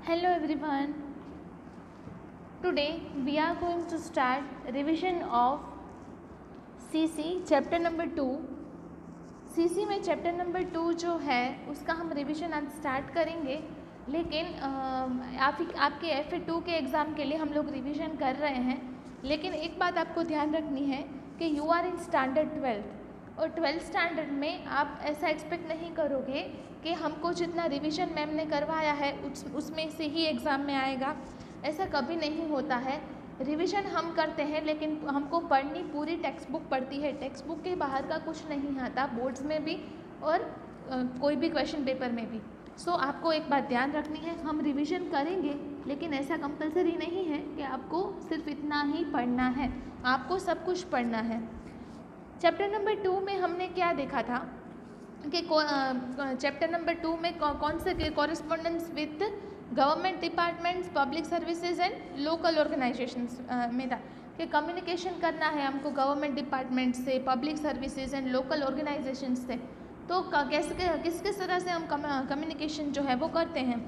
Hello everyone. Today we are going to start revision of CC chapter number 2. CC में chapter number 2 जो है उसका हम revision आज स्टार्ट करेंगे, लेकिन आपके FA2 के एग्ज़ाम के लिए हम लोग रिवीजन कर रहे हैं। लेकिन एक बात आपको ध्यान रखनी है कि यू आर इन स्टैंडर्ड 12 और 12th स्टैंडर्ड में आप ऐसा एक्सपेक्ट नहीं करोगे कि हमको जितना रिवीजन मैम ने करवाया है उसमें से ही एग्ज़ाम में आएगा। ऐसा कभी नहीं होता है। रिवीजन हम करते हैं लेकिन हमको पढ़नी पूरी टेक्स्ट बुक पढ़ती है। टेक्स्ट बुक के बाहर का कुछ नहीं आता, बोर्ड्स में भी और कोई भी क्वेश्चन पेपर में भी। सो आपको एक बात ध्यान रखनी है, हम रिवीजन करेंगे लेकिन ऐसा कंपलसरी नहीं है कि आपको सिर्फ इतना ही पढ़ना है, आपको सब कुछ पढ़ना है। चैप्टर नंबर 2 में हमने क्या देखा था कि चैप्टर नंबर 2 में कौन से correspondence with government departments, public services and local organisations में था कि कम्युनिकेशन करना है हमको गवर्नमेंट डिपार्टमेंट से, public services and local organisations से। तो किस किस तरह से हम कम्युनिकेशन जो है वो करते हैं।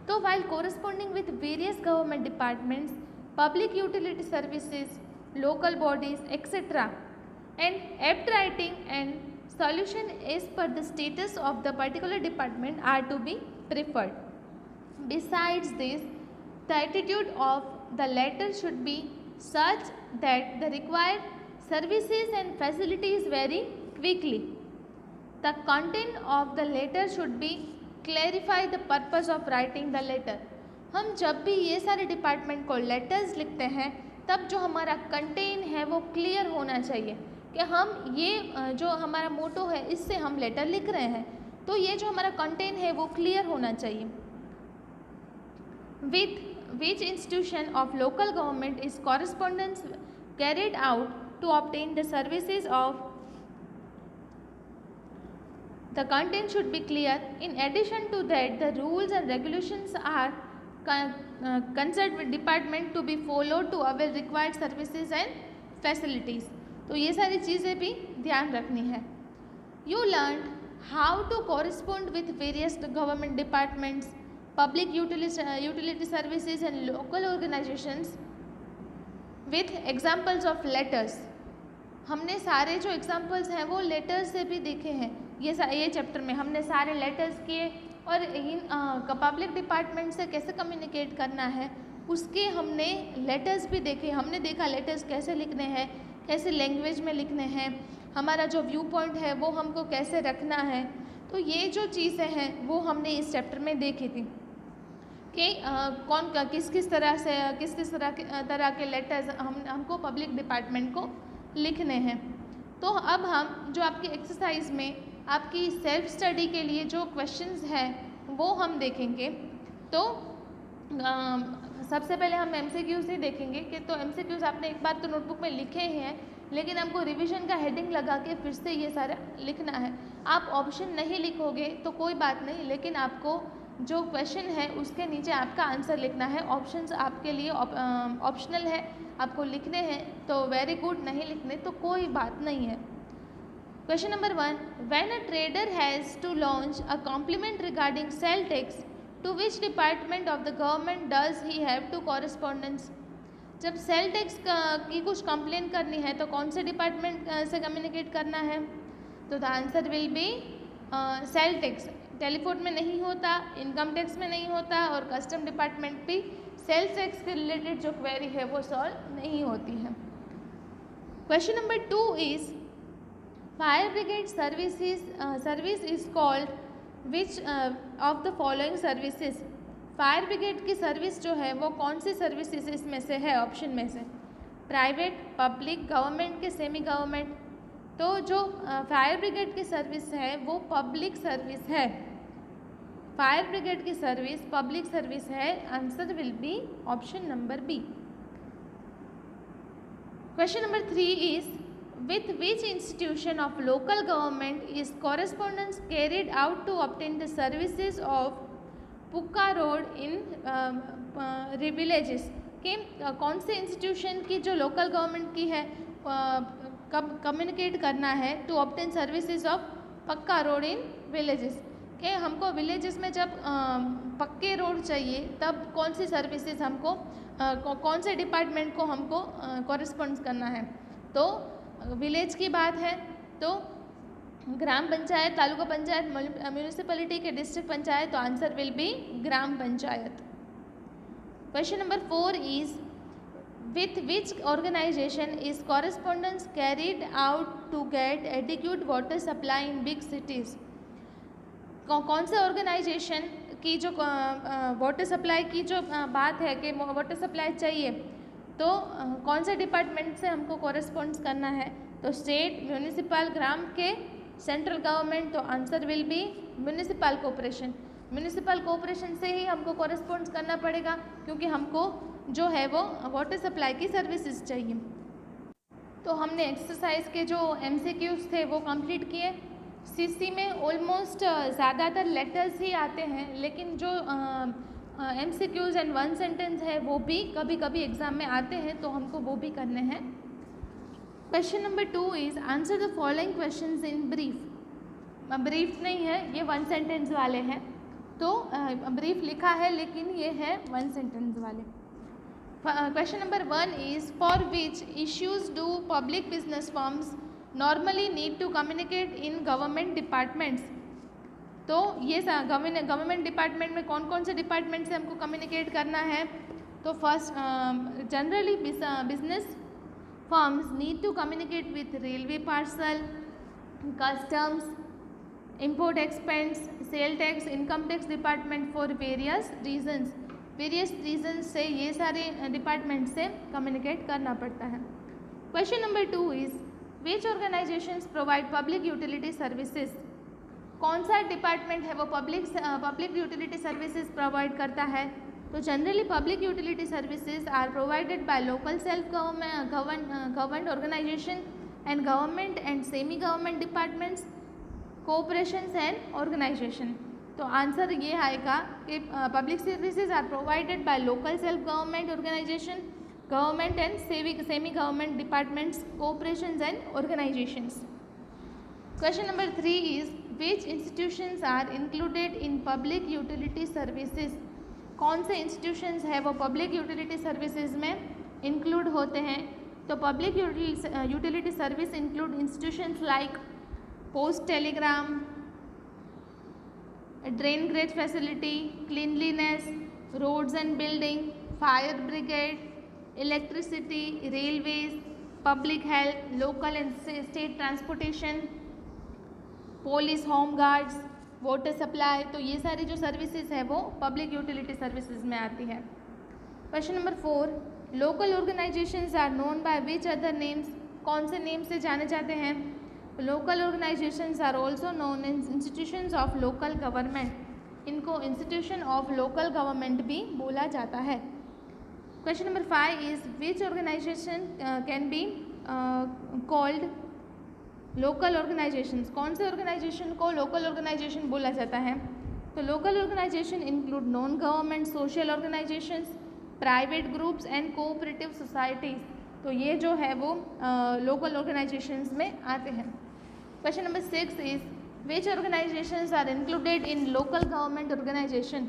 तो while corresponding with various government departments, public utility services, local bodies etcetera, and apt writing and solution as per the status of the particular department are to be preferred. Besides this, the attitude of the letter should be such that the required services and facilities vary quickly. The content of the letter should be clarify the purpose of writing the letter. हम जब भी ये सारे department को letters लिखते हैं तब जो हमारा कंटेंट है वो क्लियर होना चाहिए कि हम ये जो हमारा मोटो है इससे हम लेटर लिख रहे हैं, तो ये जो हमारा कंटेंट है वो क्लियर होना चाहिए। With which institution of local government is correspondence carried out to obtain the services of the content should be clear. In addition to that the rules and regulations are concern with department to be followed to avail required services and facilities. तो ये सारी चीज़ें भी ध्यान रखनी है। You learn how to correspond with various government departments, public utility services and local organisations with examples of letters. हमने सारे जो एग्जाम्पल्स हैं वो लेटर्स से भी देखे हैं। ये चैप्टर में हमने सारे लेटर्स किए और इन पब्लिक डिपार्टमेंट से कैसे कम्युनिकेट करना है उसके हमने लेटर्स भी देखे। हमने देखा लेटर्स कैसे लिखने हैं, कैसे लैंग्वेज में लिखने हैं, हमारा जो व्यू पॉइंट है वो हमको कैसे रखना है। तो ये जो चीज़ें हैं वो हमने इस चैप्टर में देखी थी कि किस तरह के लेटर्स हमको पब्लिक डिपार्टमेंट को लिखने हैं। तो अब हम जो आपकी एक्सरसाइज में आपकी सेल्फ स्टडी के लिए जो क्वेश्चंस हैं वो हम देखेंगे। तो सबसे पहले हम MCQs ही देखेंगे कि तो MCQs आपने एक बार तो नोटबुक में लिखे ही हैं, लेकिन हमको रिवीजन का हेडिंग लगा के फिर से ये सारा लिखना है। आप ऑप्शन नहीं लिखोगे तो कोई बात नहीं, लेकिन आपको जो क्वेश्चन है उसके नीचे आपका आंसर लिखना है। ऑप्शंस आपके लिए ऑप्शनल है, आपको लिखने हैं तो वेरी गुड, नहीं लिखने तो कोई बात नहीं है। Question number 1, when a trader has to launch a compliment regarding sale tax, to which department of the government does he have to correspondence. जब सेल टैक्स की कुछ कंप्लेन करनी है तो कौन से डिपार्टमेंट से कम्युनिकेट करना है? तो the answer will B sale tax. Telephone में नहीं होता, इनकम टैक्स में नहीं होता और कस्टम डिपार्टमेंट भी सेल टैक्स के रिलेटेड जो क्वेरी है वो सॉल्व नहीं होती है। Question number 2 is fire brigade service is called which of the following services. Fire brigade की सर्विस जो है वो कौन सी सर्विसेज इसमें से है? ऑप्शन में से प्राइवेट, पब्लिक, गवर्नमेंट के सेमी गवर्नमेंट। तो जो फायर ब्रिगेड की सर्विस है वो पब्लिक सर्विस है। फायर ब्रिगेड की सर्विस पब्लिक सर्विस है। Answer will be option number B. Question number 3 is with which institution of local government is correspondence carried out to obtain the services of pucca road in villages. कि कौन से institution की जो local government की है कब communicate करना है टू ऑब्टेन सर्विसेज ऑफ पक्का रोड इन विलेजेस, कि हमको विलेजेस में जब पक्के रोड चाहिए तब कौन सी सर्विसेज हमको कौन से डिपार्टमेंट को हमको कॉरेस्पॉन्ड करना है। तो विलेज की बात है तो ग्राम पंचायत, तालुका पंचायत, म्यूनिसिपैलिटी के डिस्ट्रिक्ट पंचायत, तो answer will B gram panchayat. Question number 4 is with which organization is correspondence carried out to get adequate water supply in big cities। कौन से ऑर्गेनाइजेशन की जो वाटर सप्लाई की जो बात है कि वाटर सप्लाई चाहिए तो कौन से डिपार्टमेंट से हमको कॉरेस्पॉन्ड करना है। तो स्टेट, म्यूनिसिपल, ग्राम के, सेंट्रल गवर्नमेंट, तो answer will B municipal corporation. Municipal corporation से ही हमको कॉरेस्पॉन्ड करना पड़ेगा क्योंकि हमको जो है वो वाटर सप्लाई की सर्विसेज चाहिए। तो हमने एक्सरसाइज के जो MCQs थे वो कंप्लीट किए। CC में ऑलमोस्ट ज़्यादातर लेटर्स ही आते हैं, लेकिन जो MCQs एंड 1 सेंटेंस है वो भी कभी कभी एग्ज़ाम में आते हैं, तो हमको वो भी करने हैं। Question number 2 is answer the following questions in brief. Brief नहीं है, ये 1 सेंटेंस वाले हैं, तो ब्रीफ लिखा है लेकिन ये है 1 सेंटेंस वाले। Question number 1 is for which issues do public business firms normally need to communicate in government departments। तो ये गवर्नमेंट डिपार्टमेंट में कौन कौन से डिपार्टमेंट से हमको कम्युनिकेट करना है। तो first, generally business firms need to communicate with railway parcel, customs, import expense, sale tax, income tax department for various reasons से ये सारे डिपार्टमेंट से कम्युनिकेट करना पड़ता है। Question number 2 is which organisations provide public utility services. कौन सा department है वो पब्लिक यूटिलिटी सर्विसेज प्रोवाइड करता है। तो generally public utility services are provided by local self government organisation and government and semi government departments, cooperations and organisation. तो answer ये आएगा कि public services are provided by local self government organisation, government and semi government departments, cooperations and organisations. Question number 3 is which institutions are included in public utility services. कौन से institutions है वो public utility services में include होते हैं। तो public utility service include institutions like post telegram, drainage facility, cleanliness, roads and building, fire brigade, electricity, railways, public health, local and state transportation, police, home guards, water supply. तो ये सारी जो services है वो public utility services में आती है। Question number 4, local organisations are known by which other names. कौन से नेम से जाने जाते हैं। Local organisations are also known as institutions of local government. इनको इंस्टीट्यूशन ऑफ लोकल गवर्नमेंट भी बोला जाता है। Question number 5 is which organisation can be called local organisations. कौन से ऑर्गेनाइजेशन को लोकल ऑर्गेनाइजेशन बोला जाता है। तो local organisation include non government social organisations, private groups and cooperative societies. तो ये जो है वो लोकल ऑर्गेनाइजेशंस में आते हैं। Question number 6 is which organisations are included in local government organisation.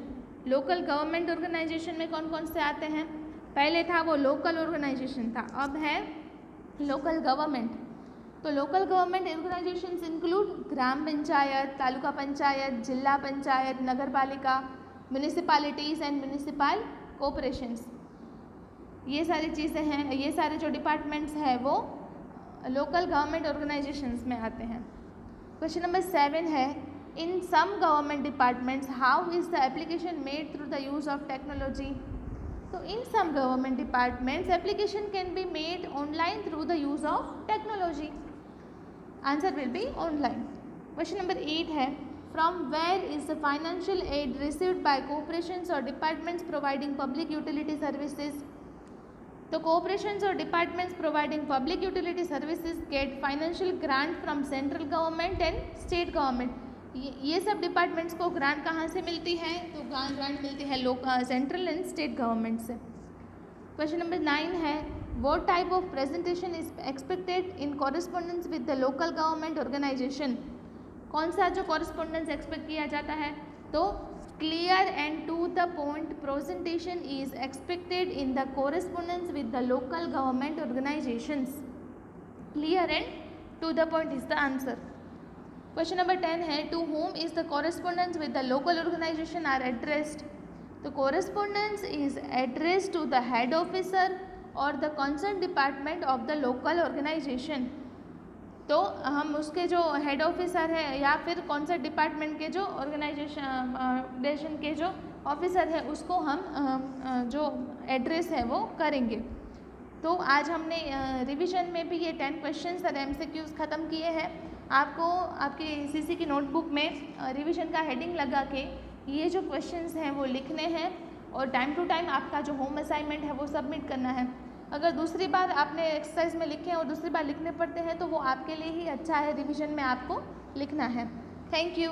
Local government organisation में कौन कौन से आते हैं। पहले था वो लोकल ऑर्गेनाइजेशन था, अब है लोकल गवर्नमेंट। तो लोकल गवर्नमेंट ऑर्गेनाइजेशंस इंक्लूड ग्राम पंचायत, तालुका पंचायत, जिला पंचायत, नगर पालिका, म्यूनिसिपैलिटीज़ एंड म्यूनिसिपल कॉरपोरेशंस। ये सारी चीज़ें हैं, ये सारे जो डिपार्टमेंट्स हैं वो लोकल गवर्नमेंट ऑर्गेनाइजेशंस में आते हैं। क्वेश्चन नंबर 7 है in some government departments how is the application made through the use of technology. तो in some government departments application can be made online through the use of technology. Answer will be online. Question number 8 है from where is the financial aid received by corporations और departments providing public utility services. तो corporations और departments providing public utility services get financial grant from central government and state government. ये सब departments को grant कहाँ से मिलती है। तो ग्रांट मिलती है सेंट्रल एंड स्टेट गवर्नमेंट से। क्वेश्चन नंबर 9 है what type of presentation is expected in correspondence with the local government organization। कौन सा जो कॉरेस्पॉन्डेंस एक्सपेक्ट किया जाता है, तो clear and to the point presentation is expected in the correspondence with the local government organisations. Clear and to the point is the answer. Question number 10 है, to whom is the correspondence with the local organisation are addressed. तो correspondence is addressed to the head officer और the concern department of the local organisation. तो हम उसके जो head officer है या फिर कौन सा डिपार्टमेंट के जो ऑर्गेनाइजेशन के जो ऑफिसर है उसको हम जो एड्रेस है वो करेंगे। तो आज हमने रिवीजन में भी ये 10 क्वेश्चंस और MCQs ख़त्म किए हैं। आपको आपकी CC की नोटबुक में रिवीजन का हेडिंग लगा के ये जो क्वेश्चंस हैं वो लिखने हैं और टाइम टू टाइम आपका जो होम असाइनमेंट है वो सबमिट करना है। अगर दूसरी बार आपने एक्सरसाइज में लिखे हैं और दूसरी बार लिखने पड़ते हैं तो वो आपके लिए ही अच्छा है, रिवीजन में आपको लिखना है। Thank you.